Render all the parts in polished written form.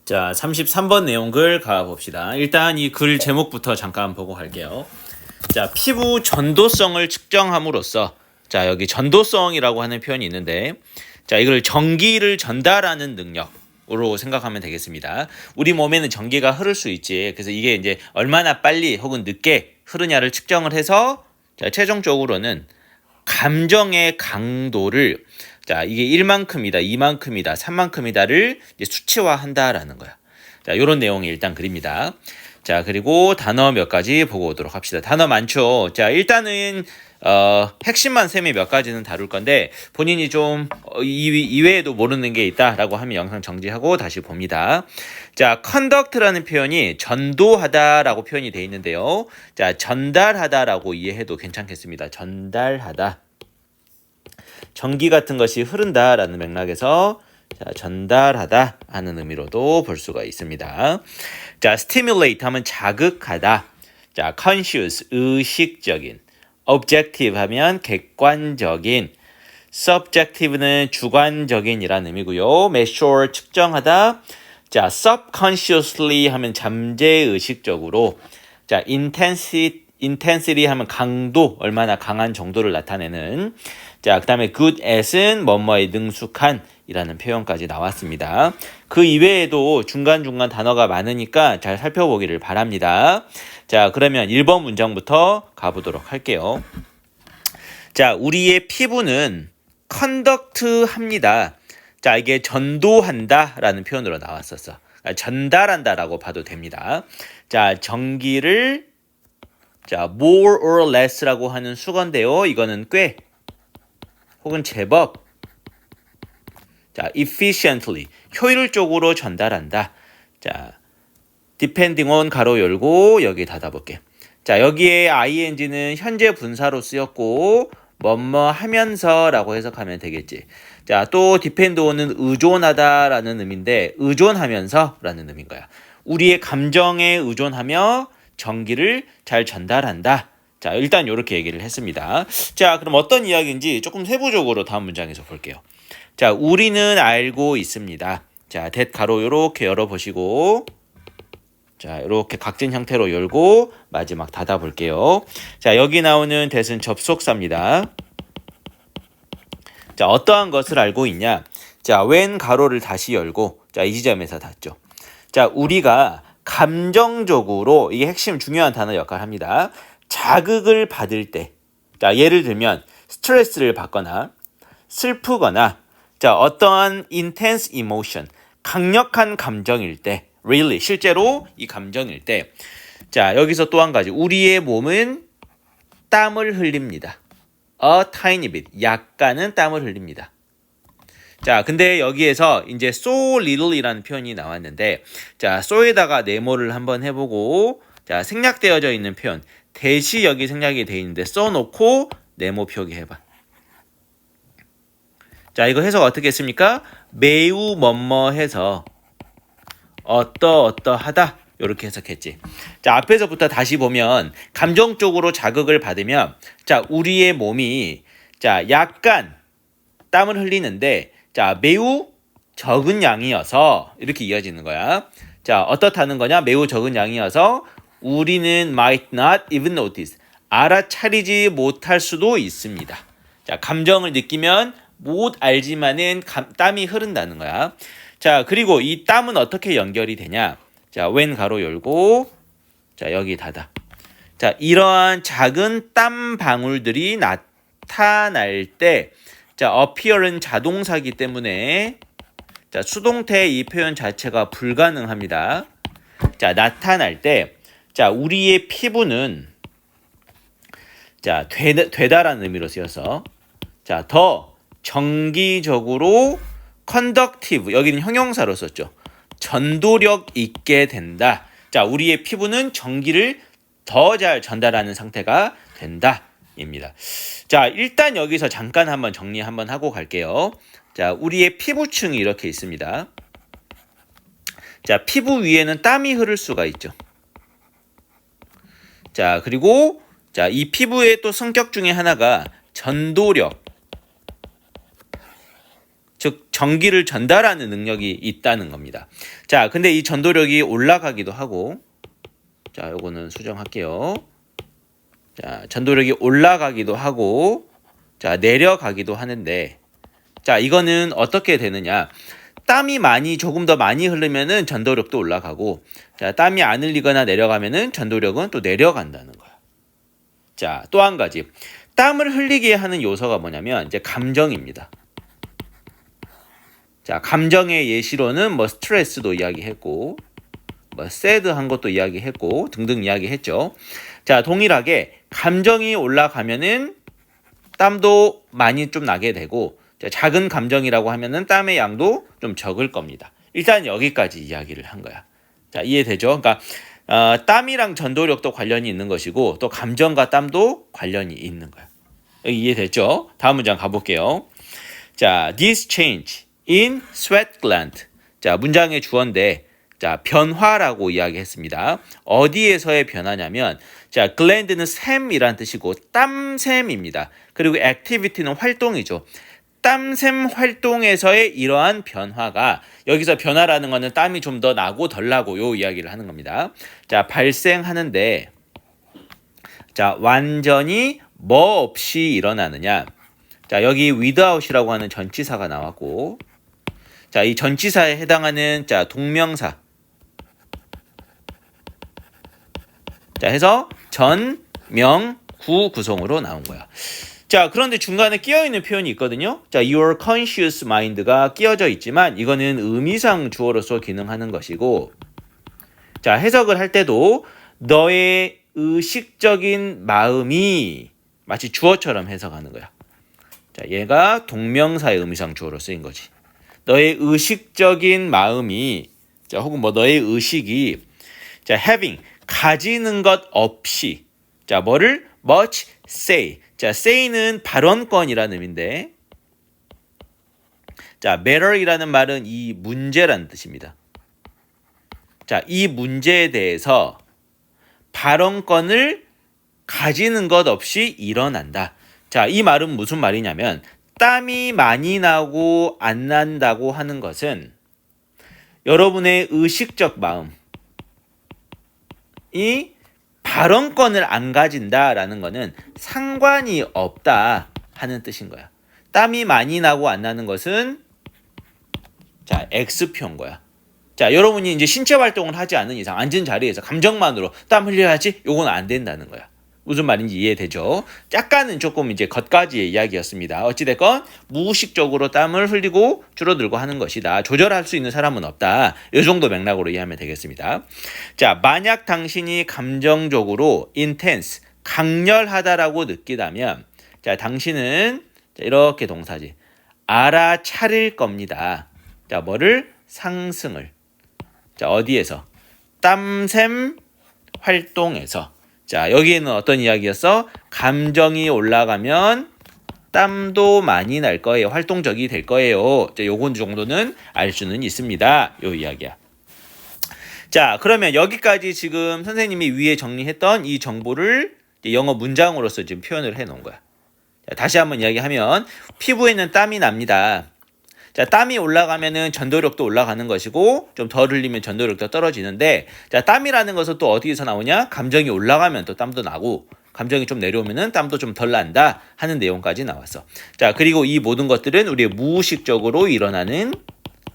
자, 33번 내용글 가봅시다. 일단 이 글 제목부터 잠깐 보고 갈게요. 자, 피부 전도성을 측정함으로써, 자, 여기 전도성이라고 하는 표현이 있는데, 자, 이걸 전기를 전달하는 능력으로 생각하면 되겠습니다. 우리 몸에는 전기가 흐를 수 있지. 그래서 이게 이제 얼마나 빨리 혹은 늦게 흐르냐를 측정을 해서, 자, 최종적으로는 감정의 강도를, 자, 이게 1만큼이다, 2만큼이다, 3만큼이다를 이제 수치화한다라는 거야. 자, 요런 내용이 일단 그립니다. 자, 그리고 단어 몇 가지 보고 오도록 합시다. 단어 많죠. 자, 일단은 핵심만 셈이 몇 가지는 다룰 건데 본인이 좀 이외에도 모르는 게 있다라고 하면 영상 정지하고 다시 봅니다. 자, conduct라는 표현이 전도하다라고 표현이 되어 있는데요. 자, 전달하다라고 이해해도 괜찮겠습니다. 전달하다. 전기 같은 것이 흐른다라는 맥락에서, 자, 전달하다 하는 의미로도 볼 수가 있습니다. 자, stimulate 하면 자극하다. 자, conscious 의식적인. objective 하면 객관적인. subjective는 주관적인이라는 의미고요. measure 측정하다. 자, subconsciously 하면 잠재의식적으로. 자, intensity 하면 강도, 얼마나 강한 정도를 나타내는. 자, 그 다음에 good at은 뭐뭐에 능숙한 이라는 표현까지 나왔습니다. 그 이외에도 중간중간 단어가 많으니까 잘 살펴보기를 바랍니다. 자, 그러면 1번 문장부터 가보도록 할게요. 자, 우리의 피부는 conduct 합니다. 자, 이게 전도한다 라는 표현으로 나왔었어. 전달한다 라고 봐도 됩니다. 자, 전기를, 자, more or less 라고 하는 수건데요. 이거는 꽤 혹은 제법, 자, efficiently 효율적으로 전달한다. 자, depending on 가로 열고 여기 닫아볼게. 자, 여기에 ing는 현재 분사로 쓰였고 뭐뭐 하면서라고 해석하면 되겠지. 자, 또 depend on은 의존하다라는 의미인데 의존하면서라는 의미인 거야. 우리의 감정에 의존하며 전기를 잘 전달한다. 자, 일단 이렇게 얘기를 했습니다. 자, 그럼 어떤 이야기인지 조금 세부적으로 다음 문장에서 볼게요. 자, 우리는 알고 있습니다. 자, that 가로 이렇게 열어보시고, 자, 이렇게 각진 형태로 열고 마지막 닫아볼게요. 자, 여기 나오는 that은 접속사입니다. 자, 어떠한 것을 알고 있냐? 자, when 가로를 다시 열고, 자, 이 지점에서 닫죠. 자, 우리가 감정적으로, 이게 핵심 중요한 단어 역할을 합니다. 자극을 받을 때, 자, 예를 들면 스트레스를 받거나 슬프거나, 자, 어떠한 intense emotion, 강력한 감정일 때, really, 실제로 이 감정일 때, 자, 여기서 또 한 가지, 우리의 몸은 땀을 흘립니다. A tiny bit, 약간은 땀을 흘립니다. 자, 근데 여기에서 이제 so little이라는 표현이 나왔는데, 자, so에다가 네모를 한번 해보고, 자, 생략되어져 있는 표현, 대시 여기 생략이 돼 있는데 써놓고 네모 표기해봐. 자, 이거 해석 어떻게 했습니까? 매우 뭐뭐해서 어떠하다 이렇게 해석했지. 자, 앞에서부터 다시 보면 감정적으로 자극을 받으면, 자, 우리의 몸이, 자, 약간 땀을 흘리는데, 자, 매우 적은 양이어서 이렇게 이어지는 거야. 자, 어떻다는 거냐? 매우 적은 양이어서 우리는 might not even notice, 알아차리지 못할 수도 있습니다. 자, 감정을 느끼면 못 알지만은 땀이 흐른다는 거야. 자, 그리고 이 땀은 어떻게 연결이 되냐? 자, when 가로 열고, 자, 여기 닫아. 자, 이러한 작은 땀 방울들이 나타날 때, 자, appear은 자동사기 때문에, 자, 수동태 이 표현 자체가 불가능합니다. 자, 나타날 때, 자, 우리의 피부는, 자, 되다라는 의미로 쓰여서, 자, 더 정기적으로 conductive, 여기는 형용사로 썼죠. 전도력 있게 된다. 자, 우리의 피부는 전기를 더 잘 전달하는 상태가 된다. 입니다. 자, 일단 여기서 잠깐 한번 정리 한번 하고 갈게요. 자, 우리의 피부층이 이렇게 있습니다. 자, 피부 위에는 땀이 흐를 수가 있죠. 자, 그리고, 자, 이 피부의 또 성격 중에 하나가 전도력, 즉 전기를 전달하는 능력이 있다는 겁니다. 자, 근데 이 전도력이 올라가기도 하고, 자, 요거는 수정할게요. 자, 전도력이 올라가기도 하고, 자, 내려가기도 하는데, 자, 이거는 어떻게 되느냐? 땀이 조금 더 많이 흐르면은 전도력도 올라가고, 자, 땀이 안 흘리거나 내려가면은 전도력은 또 내려간다는 거야. 자, 또 한 가지. 땀을 흘리게 하는 요소가 뭐냐면, 이제 감정입니다. 자, 감정의 예시로는 뭐 스트레스도 이야기했고, 뭐 새드한 것도 이야기했고, 등등 이야기했죠. 자, 동일하게 감정이 올라가면은 땀도 많이 좀 나게 되고, 자, 작은 감정이라고 하면은 땀의 양도 좀 적을 겁니다. 일단 여기까지 이야기를 한 거야. 자, 이해되죠? 그러니까 땀이랑 전도력도 관련이 있는 것이고, 또 감정과 땀도 관련이 있는 거야. 여기 이해됐죠? 다음 문장 가볼게요. 자, this change in sweat gland. 자, 문장의 주어인데, 자, 변화라고 이야기했습니다. 어디에서의 변화냐면, 자, gland는 샘이란 뜻이고 땀샘입니다. 그리고 activity는 활동이죠. 땀샘 활동에서의 이러한 변화가, 여기서 변화라는 거는 땀이 좀 더 나고 덜 나고 요 이야기를 하는 겁니다. 자, 발생하는데, 자, 완전히 뭐 없이 일어나느냐. 자, 여기 without이라고 하는 전치사가 나왔고, 자, 이 전치사에 해당하는 자, 동명사. 자, 해서 전, 명, 구 구성으로 나온 거야. 자, 그런데 중간에 끼어있는 표현이 있거든요. 자, your conscious mind가 끼어져 있지만 이거는 의미상 주어로서 기능하는 것이고, 자, 해석을 할 때도 너의 의식적인 마음이 마치 주어처럼 해석하는 거야. 자, 얘가 동명사의 의미상 주어로 쓰인 거지. 너의 의식적인 마음이, 자, 혹은 뭐 너의 의식이, 자, having 가지는 것 없이, 자, 뭐를 much say. 자, say는 발언권이라는 의미인데, 자, matter이라는 말은 이 문제라는 뜻입니다. 자, 이 문제에 대해서 발언권을 가지는 것 없이 일어난다. 자, 이 말은 무슨 말이냐면, 땀이 많이 나고 안 난다고 하는 것은 여러분의 의식적 마음이 발언권을 안 가진다라는 거는 상관이 없다 하는 뜻인 거야. 땀이 많이 나고 안 나는 것은, 자, X표인 거야. 자, 여러분이 이제 신체 활동을 하지 않는 이상 앉은 자리에서 감정만으로 땀 흘려야지, 요건 안 된다는 거야. 무슨 말인지 이해되죠? 약간은 조금 이제 겉가지의 이야기였습니다. 어찌됐건 무의식적으로 땀을 흘리고 줄어들고 하는 것이다. 조절할 수 있는 사람은 없다. 이 정도 맥락으로 이해하면 되겠습니다. 자, 만약 당신이 감정적으로 intense, 강렬하다라고 느끼다면, 자, 당신은, 자, 이렇게 동사지, 알아차릴 겁니다. 자, 뭐를? 상승을. 자, 어디에서? 땀샘 활동에서. 자, 여기에는 어떤 이야기였어? 감정이 올라가면 땀도 많이 날 거예요. 활동적이 될 거예요. 자, 요건 정도는 알 수는 있습니다. 요 이야기야. 자, 그러면 여기까지 지금 선생님이 위에 정리했던 이 정보를 영어 문장으로서 지금 표현을 해 놓은 거야. 자, 다시 한번 이야기하면, 피부에는 땀이 납니다. 자, 땀이 올라가면은 전도력도 올라가는 것이고, 좀 덜 흘리면 전도력도 떨어지는데, 자, 땀이라는 것은 또 어디에서 나오냐? 감정이 올라가면 또 땀도 나고, 감정이 좀 내려오면은 땀도 좀 덜 난다 하는 내용까지 나왔어. 자, 그리고 이 모든 것들은 우리의 무의식적으로 일어나는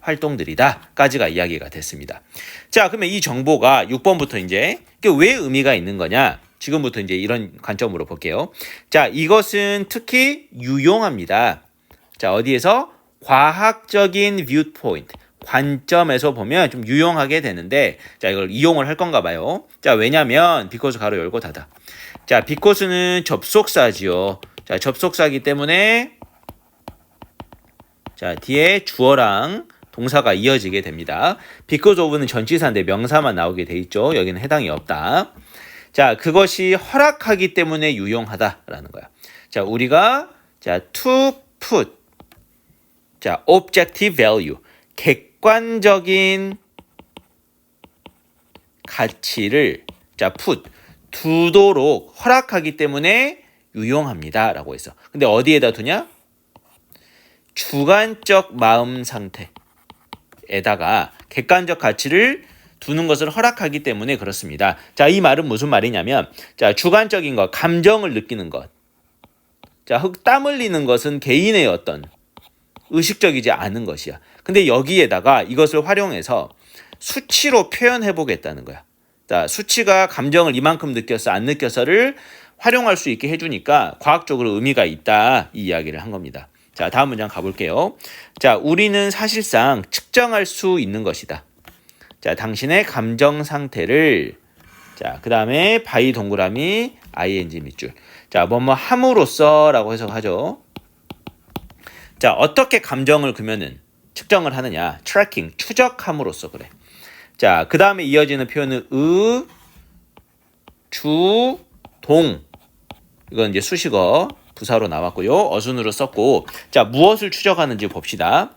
활동들이다까지가 이야기가 됐습니다. 자, 그러면 이 정보가 6번부터 이제 왜 의미가 있는 거냐? 지금부터 이제 이런 관점으로 볼게요. 자, 이것은 특히 유용합니다. 자, 어디에서? 과학적인 viewpoint, 관점에서 보면 좀 유용하게 되는데, 자, 이걸 이용을 할 건가 봐요. 자, 왜냐면 because 가로 열고 닫아. 자, because는 접속사지요. 자, 접속사이기 때문에, 자, 뒤에 주어랑 동사가 이어지게 됩니다. because of는 전치사인데 명사만 나오게 돼 있죠. 여기는 해당이 없다. 자, 그것이 허락하기 때문에 유용하다라는 거야. 자, 우리가, 자, to put, 자, objective value, 객관적인 가치를, 자, put, 두도록 허락하기 때문에 유용합니다 라고 했어. 근데 어디에다 두냐? 주관적 마음 상태에다가 객관적 가치를 두는 것을 허락하기 때문에 그렇습니다. 자, 이 말은 무슨 말이냐면, 자, 주관적인 것, 감정을 느끼는 것. 자, 땀 흘리는 것은 개인의 어떤 의식적이지 않은 것이야. 근데 여기에다가 이것을 활용해서 수치로 표현해 보겠다는 거야. 자, 수치가 감정을 이만큼 느꼈어, 안 느꼈어를 활용할 수 있게 해주니까 과학적으로 의미가 있다, 이 이야기를 한 겁니다. 자, 다음 문장 가볼게요. 자, 우리는 사실상 측정할 수 있는 것이다. 자, 당신의 감정 상태를, 자, 그 다음에 by 동그라미 ing 밑줄. 자, 뭐뭐 함으로써 라고 해석하죠. 자, 어떻게 감정을 그러면은 측정을 하느냐? tracking, 추적함으로써 그래. 자, 그 다음에 이어지는 표현은 주, 동. 이건 이제 수식어 부사로 나왔고요. 어순으로 썼고. 자, 무엇을 추적하는지 봅시다.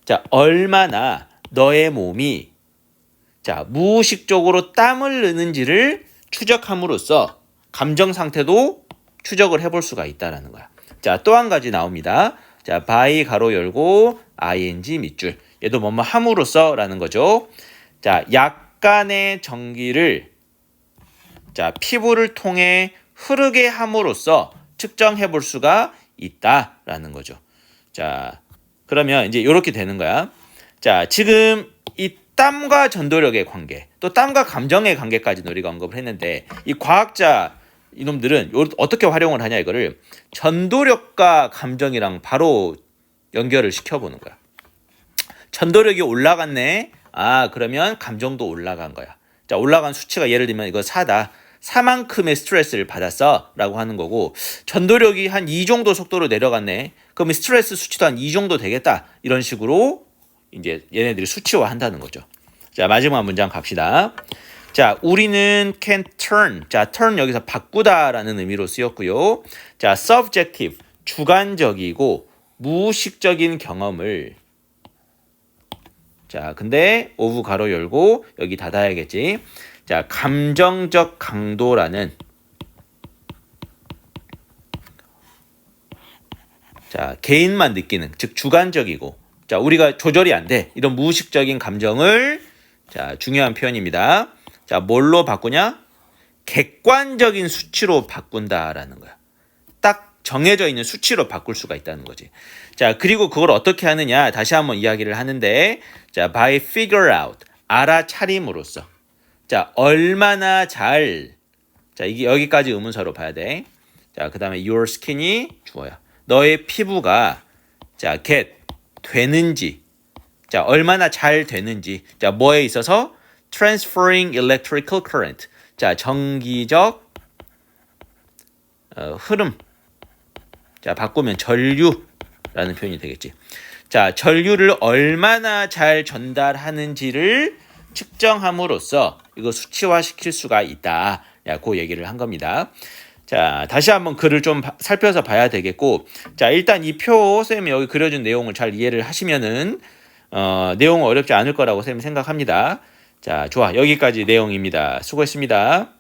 자, 얼마나 너의 몸이, 자, 무의식적으로 땀을 흐르는지를 추적함으로써 감정 상태도 추적을 해볼 수가 있다라는 거야. 자, 또 한 가지 나옵니다. 자, by 가로 열고 ing 밑줄. 얘도 뭐뭐 함으로써라는 거죠. 자, 약간의 전기를, 자, 피부를 통해 흐르게 함으로써 측정해 볼 수가 있다라는 거죠. 자, 그러면 이제 이렇게 되는 거야. 자, 지금 이 땀과 전도력의 관계, 또 땀과 감정의 관계까지 우리가 언급을 했는데, 이 과학자 이놈들은 어떻게 활용을 하냐, 이거를 전도력과 감정이랑 바로 연결을 시켜보는 거야. 전도력이 올라갔네. 아, 그러면 감정도 올라간 거야. 자, 올라간 수치가 예를 들면 이거 4다. 4만큼의 스트레스를 받았어 라고 하는 거고, 전도력이 한 2 정도 속도로 내려갔네. 그럼 스트레스 수치도 한 2 정도 되겠다. 이런 식으로 이제 얘네들이 수치화 한다는 거죠. 자, 마지막 문장 갑시다. 자, 우리는 can turn. 자, turn 여기서 바꾸다라는 의미로 쓰였고요. 자, subjective, 주관적이고 무의식적인 경험을, 자, 근데 of 가로 열고 여기 닫아야겠지. 자, 감정적 강도라는, 자, 개인만 느끼는, 즉 주관적이고, 자, 우리가 조절이 안 돼, 이런 무의식적인 감정을, 자, 중요한 표현입니다. 자, 뭘로 바꾸냐? 객관적인 수치로 바꾼다라는 거야. 딱 정해져 있는 수치로 바꿀 수가 있다는 거지. 자, 그리고 그걸 어떻게 하느냐? 다시 한번 이야기를 하는데, 자, by figure out, 알아차림으로써. 자, 얼마나 잘, 자, 이게 여기까지 의문사로 봐야 돼. 자, 그 다음에 your skin이 주어야. 너의 피부가, 자, get, 되는지. 자, 얼마나 잘 되는지. 자, 뭐에 있어서? transferring electrical current. 자, 전기적 흐름. 자, 바꾸면 전류라는 표현이 되겠지. 자, 전류를 얼마나 잘 전달하는지를 측정함으로써 이거 수치화시킬 수가 있다. 그 얘기를 한 겁니다. 자, 다시 한번 글을 좀 살펴서 봐야 되겠고, 자, 일단 이 표 쌤이 여기 그려준 내용을 잘 이해를 하시면은 내용은 어렵지 않을 거라고 쌤이 생각합니다. 자, 좋아. 여기까지 내용입니다. 수고했습니다.